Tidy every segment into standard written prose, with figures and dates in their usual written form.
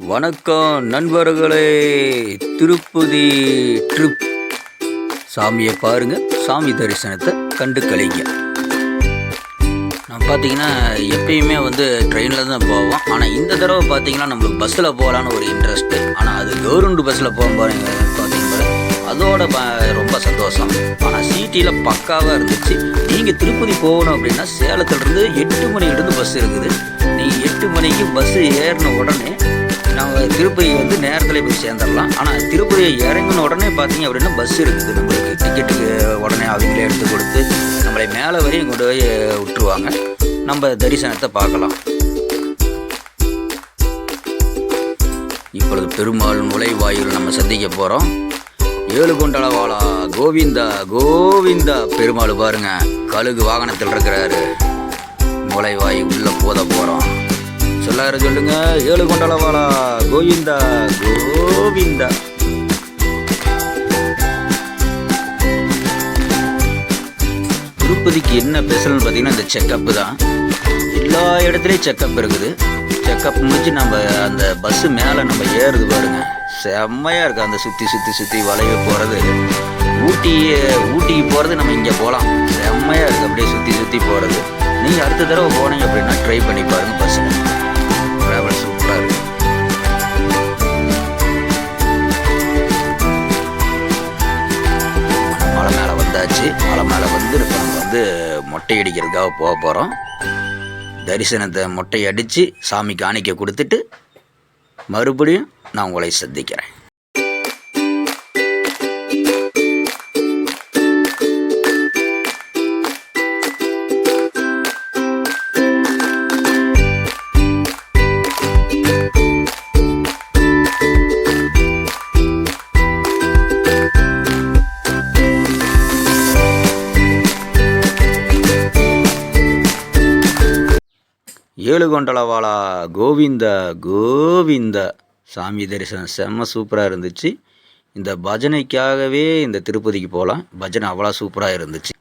வணக்கம் நண்பர்களே. திருப்பதி ட்ரிப் சாமியை பாருங்க, சாமி தரிசனத்தை கண்டு கழிங்க. நான் பார்த்தீங்கன்னா எப்பயுமே ட்ரெயினில் தான் போவோம். ஆனால் இந்த தடவை பார்த்தீங்கன்னா நம்மளுக்கு பஸ்ஸில் போகலான்னு ஒரு இன்ட்ரெஸ்ட்டு. ஆனால் அது கவர்மெண்ட் பஸ்ஸில் போகும்போது பார்த்தீங்கன்னா அதோட ரொம்ப சந்தோஷம். ஆனால் சிடியில் பக்காவாக இருந்துச்சு. நீங்கள் திருப்பதி போகணும் அப்படின்னா சேலத்துலேருந்து 8 மணிலேருந்து பஸ் இருக்குது. நீங்கள் 8 மணிக்கு பஸ்ஸு ஏறின உடனே நம்ம திருப்பதி நேரத்தில் போய் சேர்ந்துடலாம். ஆனால் திருப்பதி இறங்கின உடனே பார்த்தீங்க அப்படின்னா பஸ் இருக்குது. நம்மளுக்கு டிக்கெட்டுக்கு உடனே அவங்களே எடுத்து கொடுத்து நம்மளை மேலே வரையும் கொண்டு போய் விட்டுருவாங்க. நம்ம தரிசனத்தை பார்க்கலாம். இப்பொழுது பெருமாள் நுழைவாயில் நம்ம சந்திக்க போகிறோம். ஏழுகொண்டளவாளா கோவிந்தா கோவிந்தா. பெருமாள் பாருங்க, கழுகு வாகனத்தில் இருக்கிறாரு. நுழைவாய் உள்ளே போத போகிறோம். எல்லாரும் சொல்லுங்க, ஏழுகொண்டளவாளா கோவிந்தா கோவிந்தா. திருப்பதிக்கு என்ன ஸ்பெஷல்னு பார்த்தீங்கன்னா இந்த செக்கப்பு தான். எல்லா இடத்துலையும் செக்கப் இருக்குது. செக்கப் முடிச்சு நம்ம அந்த பஸ்ஸு மேலே நம்ம ஏறுது பாருங்க, செம்மையாக இருக்குது. அந்த சுற்றி வளைவு போகிறது. ஊட்டிக்கு போகிறது நம்ம இங்கே போகலாம். செம்மையாக இருக்குது அப்படியே சுற்றி போகிறது. நீங்கள் அடுத்த தடவை போனீங்க அப்படின்னா ட்ரை பண்ணி பாருங்கள். பஸ்ஸில் ட்ராவல் சூப்பராக இருக்குது. மலை மேலே வந்தாச்சு. மலை மேலே இப்போ நம்ம மொட்டை அடிக்கிறதுக்காக போக போகிறோம். தரிசனத்தை மொட்டை அடித்து சாமி காணிக்க கொடுத்துட்டு மறுபடியும் நான் உங்களை சந்திக்கிறேன். ஏழுகொண்டளவாளா கோவிந்தா கோவிந்தா. சாமி தரிசனம் செம்ம சூப்பராக இருந்துச்சு. இந்த பஜனைக்காகவே இந்த திருப்பதிக்கு போகலாம். பஜனை அவ்வளோ சூப்பராக இருந்துச்சு.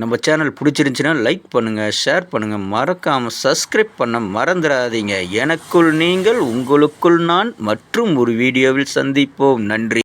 நம்ம சேனல் பிடிச்சிருந்துச்சின்னா லைக் பண்ணுங்கள், ஷேர் பண்ணுங்கள், மறக்காமல் சப்ஸ்கிரைப் பண்ண மறந்துடாதீங்க. எனக்குள் நீங்கள், உங்களுக்குள் நான். மற்றும் ஒரு வீடியோவில் சந்திப்போம். நன்றி.